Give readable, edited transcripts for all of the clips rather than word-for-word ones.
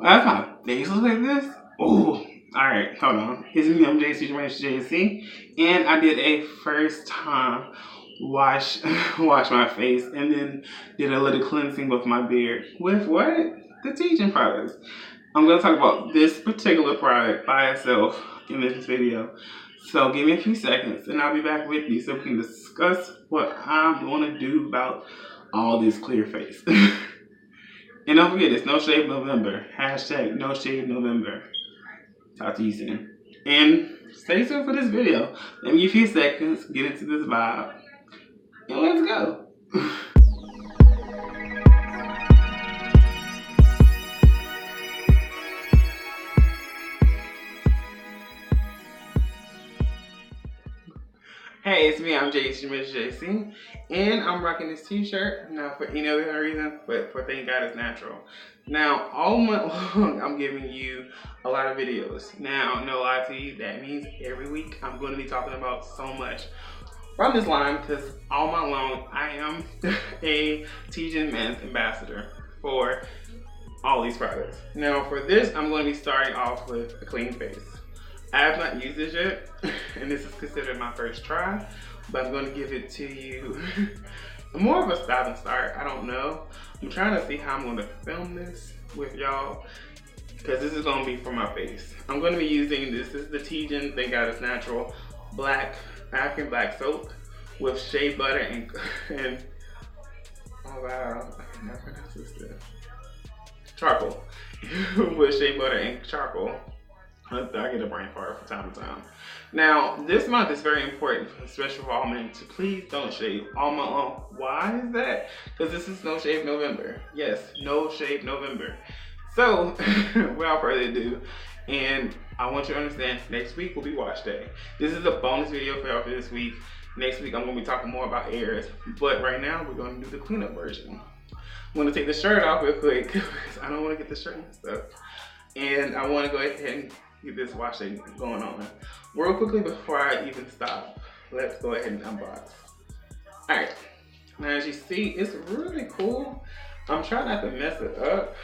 That's my face looks like this. Oh, alright, hold on. It's me, I'm JC, and I did a first time wash my face and then did a little cleansing with my beard. With what? The TGIN products. I'm going to talk about this particular product by itself in this video. So give me a few seconds and I'll be back with you so we can discuss what I'm going to do about all this clear face. And don't forget, it's No Shave November. Hashtag No Shave November. Talk to you soon. And stay tuned for this video. Let me give you a few seconds, get into this vibe, and let's go. Hey, it's me, I'm JC, and I'm rocking this t-shirt, not for any other reason, but for Thank God It's Natural. Now, all month long, I'm giving you a lot of videos. Now, no lie to you, that means every week I'm going to be talking about so much from this line, because all month long, I am a TGIN Men's ambassador for all these products. Now, for this, I'm going to be starting off with a clean face. I have not used this yet, and this is considered my first try, but I'm going to give it to you more of a stop and start. I don't know. I'm trying to see how I'm going to film this with y'all, because this is going to be for my face. I'm going to be using, this is the TGIN Thank God It's Natural African Black Soap with Shea Butter and oh wow, I can never pronounce this stuff. Charcoal. With Shea Butter and Charcoal. I get a brain fart from time to time. Now, this month is very important, especially for all men, to please don't shave all month long. Why is that? Because this is No Shave November. Yes, No Shave November. So, without further ado, and I want you to understand, next week will be wash day. This is a bonus video for y'all for this week. Next week, I'm going to be talking more about airs. But right now, we're going to do the cleanup version. I'm going to take the shirt off real quick, because I don't want to get the shirt and stuff. And I want to go ahead and get this washing going on. Real quickly before I even stop, let's go ahead and unbox. Alright, now as you see, it's really cool. I'm trying not to mess it up.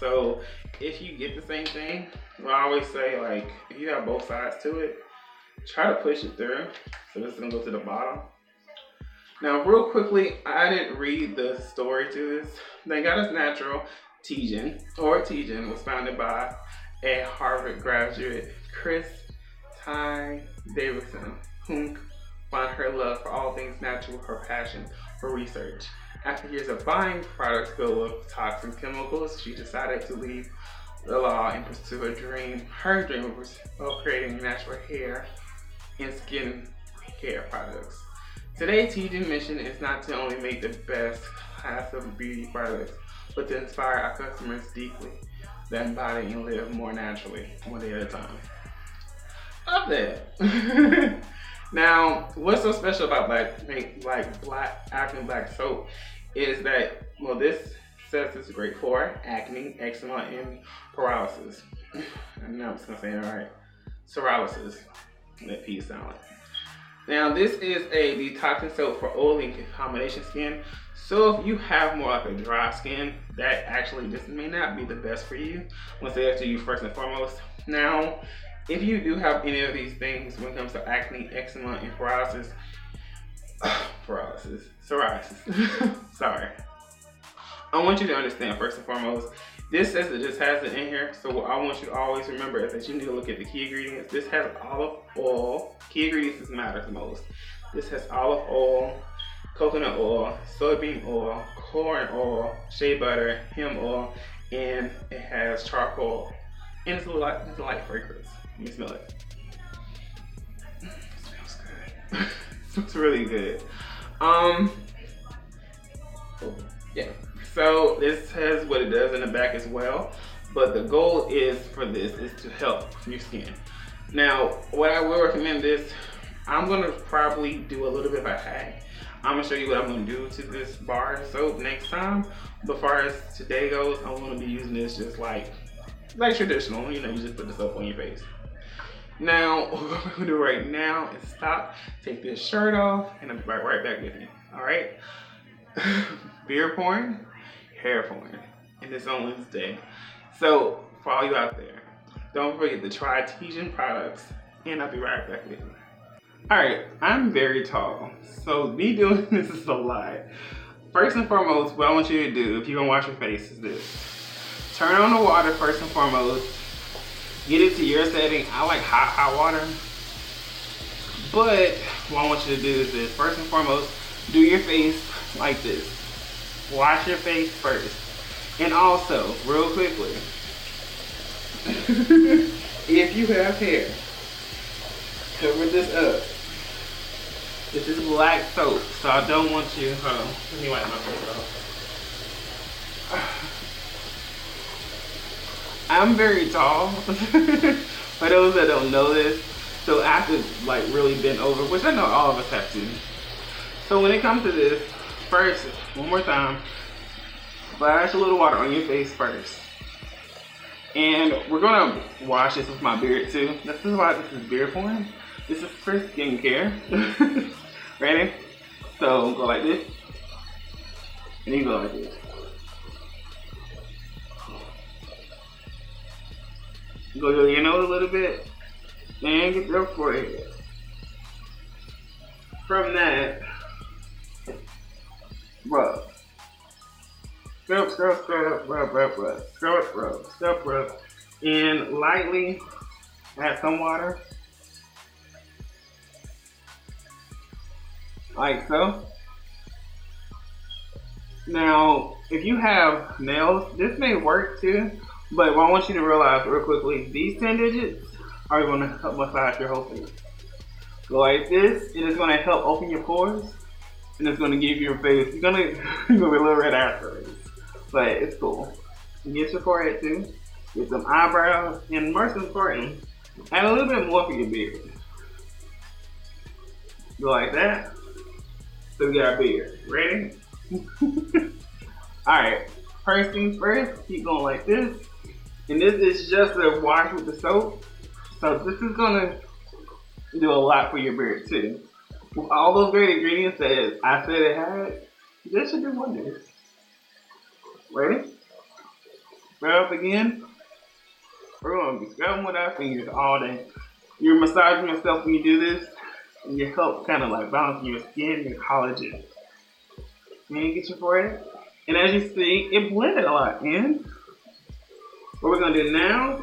So if you get the same thing, well, I always say, like, if you have both sides to it, try to push it through. So this is gonna go to the bottom. Now real quickly, I didn't read the story to this. Thank God It's Natural TGIN was founded by a Harvard graduate, Chris Ty Davidson, whom found her love for all things natural, her passion for research. After years of buying products filled with toxic chemicals, she decided to leave the law and pursue her dream. Her dream was of creating natural hair and skin care products. Today, TGIN's mission is not to only make the best class of beauty products, but to inspire our customers deeply, that embody and live more naturally, one day at a time. Love that. Now, what's so special about black African Black Soap is that, well, this says it's great for acne, eczema, and paralysis. I know I'm just gonna say it right. Psoriasis. That P is silent. Now, this is a detoxing soap for oily and combination skin. So if you have more like a dry skin, that actually this may not be the best for you. I want to say that to you first and foremost. Now, if you do have any of these things when it comes to acne, eczema, and psoriasis, sorry. I want you to understand first and foremost, this says it just has it in here. So what I want you to always remember is that you need to look at the key ingredients. This has olive oil. Key ingredients matter the most. This has olive oil, coconut oil, soybean oil, corn oil, shea butter, hemp oil, and it has charcoal. And it's a light fragrance. Let me smell it. It smells good. It smells really good. Yeah. So this has what it does in the back as well. But the goal is for this is to help your skin. Now, what I will recommend this, I'm gonna probably do a little bit of a hack. I'm gonna show you what I'm gonna do to this bar of soap next time. But as far as today goes, I'm gonna be using this just like traditional. You know, you just put the soap on your face. Now, what we're gonna do right now is stop, take this shirt off, and I'll be right back with you. All right? Beard porn, hair porn, and it's on Wednesday. So for all you out there, don't forget to try TGIN products, and I'll be right back with you. Alright, I'm very tall, so me doing this is a lot. First and foremost, what I want you to do, if you're gonna wash your face, is this. Turn on the water first and foremost. Get it to your setting. I like hot water. But what I want you to do is this. First and foremost, do your face like this. Wash your face first. And also, real quickly, if you have hair, cover this up. This is black soap, so I don't want you, let me wipe my face off. I'm very tall, for those that don't know this, so I have to like really bend over, which I know all of us have to. So when it comes to this, first, one more time, splash a little water on your face first. And we're gonna wash this with my beard too. This is why this is beard porn. This is for skincare. Ready? So go like this. And then go like this. Go to your nose a little bit. And get your forehead. From that, rub. Scrub, scrub, scrub, rub, rub, rub. Scrub, rub, scrub, rub. And lightly add some water. Like so. Now, if you have nails, this may work too, but what I want you to realize real quickly, these 10 digits are going to help massage your whole face. Go like this, and it's going to help open your pores, and it's going to give your face, you're going to be a little red afterwards, but it's cool. Get your forehead too, get some eyebrows, and most important, add a little bit more for your beard. Go like that. So we got our beard. Ready? Alright, first things first, keep going like this. And this is just a wash with the soap. So this is gonna do a lot for your beard too. With all those great ingredients that I said it had, this should do wonders. Ready? Scrub up again. We're gonna be scrubbing with our fingers all day. You're massaging yourself when you do this. And you help kind of like balance your skin, your collagen. And get your forehead. And as you see, it blended a lot in. What we're gonna do now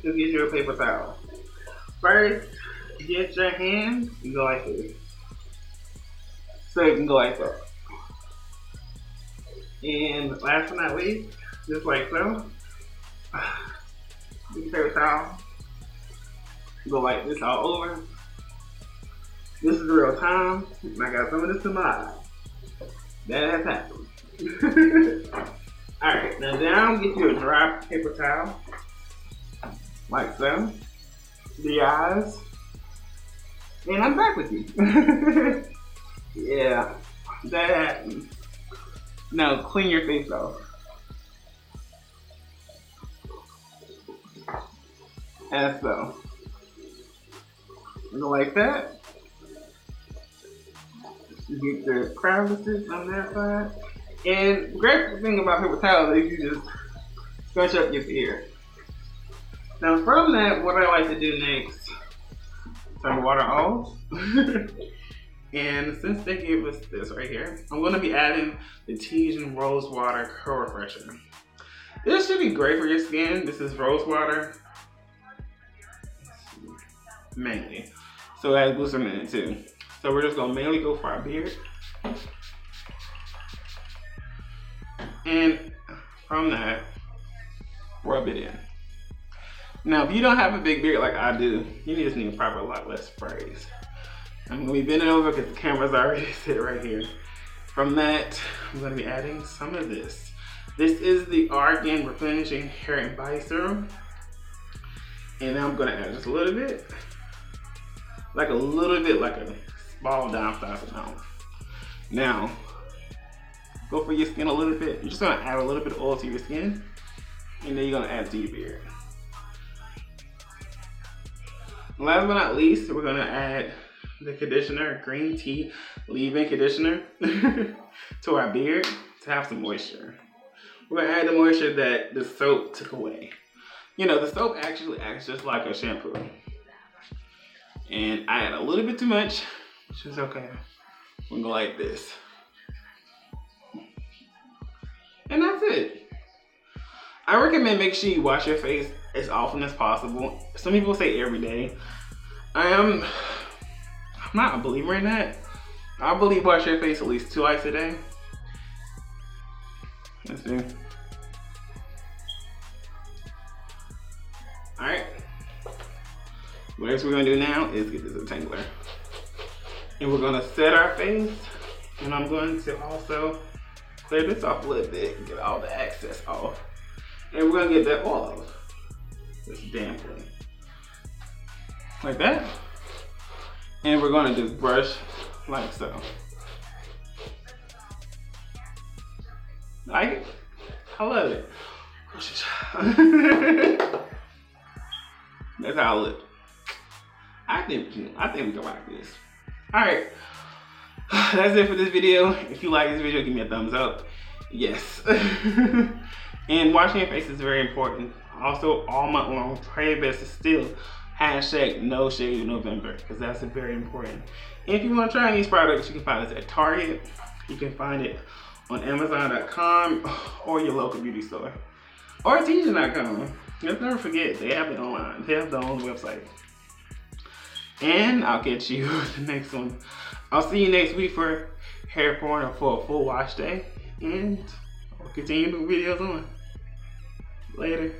is get you a paper towel. First, get your hand and go like this. So you can go like that. And last but not least, just like so. Get your paper towel. Go like this all over. This is real time, and I got some of this in my eye. That has happened. Alright, now down, get you a dry paper towel. Like so. The eyes. And I'm back with you. Yeah, that happens. Now clean your face off. As so. Go like that. You get the crevices on that side. And the great thing about paper towels is you just scrunch up your beard. Now from that, what I like to do next, turn the water off. And since they gave us this right here, I'm going to be adding the TGIN Rose Water Curl Refresher. This should be great for your skin. This is rose water, mainly. So it has glycerin in it too. So we're just gonna mainly go for our beard. And from that, rub it in. Now, if you don't have a big beard like I do, you just need probably a lot less sprays. I'm gonna be bending over because the camera's already sit right here. From that, I'm gonna be adding some of this. This is the Argan Replenishing Hair Body Serum. And now I'm gonna add just a little bit. Like a small dime-sized amount. Now, go for your skin a little bit. You're just gonna add a little bit of oil to your skin, and then you're gonna add it to your beard. Last but not least, we're gonna add the conditioner, green tea leave-in conditioner, to our beard to have some moisture. We're gonna add the moisture that the soap took away. you know, the soap actually acts just like a shampoo. And I had a little bit too much, which is okay. We'll go like this. And that's it. I recommend make sure you wash your face as often as possible. Some people say every day. I'm not a believer in that. I believe wash your face at least twice a day. Let's see. Alright. What else we're gonna do now is get this detangler. And we're gonna set our face. And I'm going to also clear this off a little bit, get all the excess off. And we're gonna get that oil off. Just damply. Like that. And we're gonna just brush like so. Like it? I love it. That's how I look. I think we can rock this. Alright. That's it for this video. If you like this video, give me a thumbs up. Yes. And washing your face is very important. Also, all month long, try your best to still hashtag no shave November, because that's very important. And if you want to try these products, you can find us at Target. You can find it on Amazon.com or your local beauty store. Or TGIN.com. Let's never forget, they have it online. They have their own website. And I'll catch you the next one. I'll see you next week for hair porn for a full wash day. And I'll continue the videos on. Later.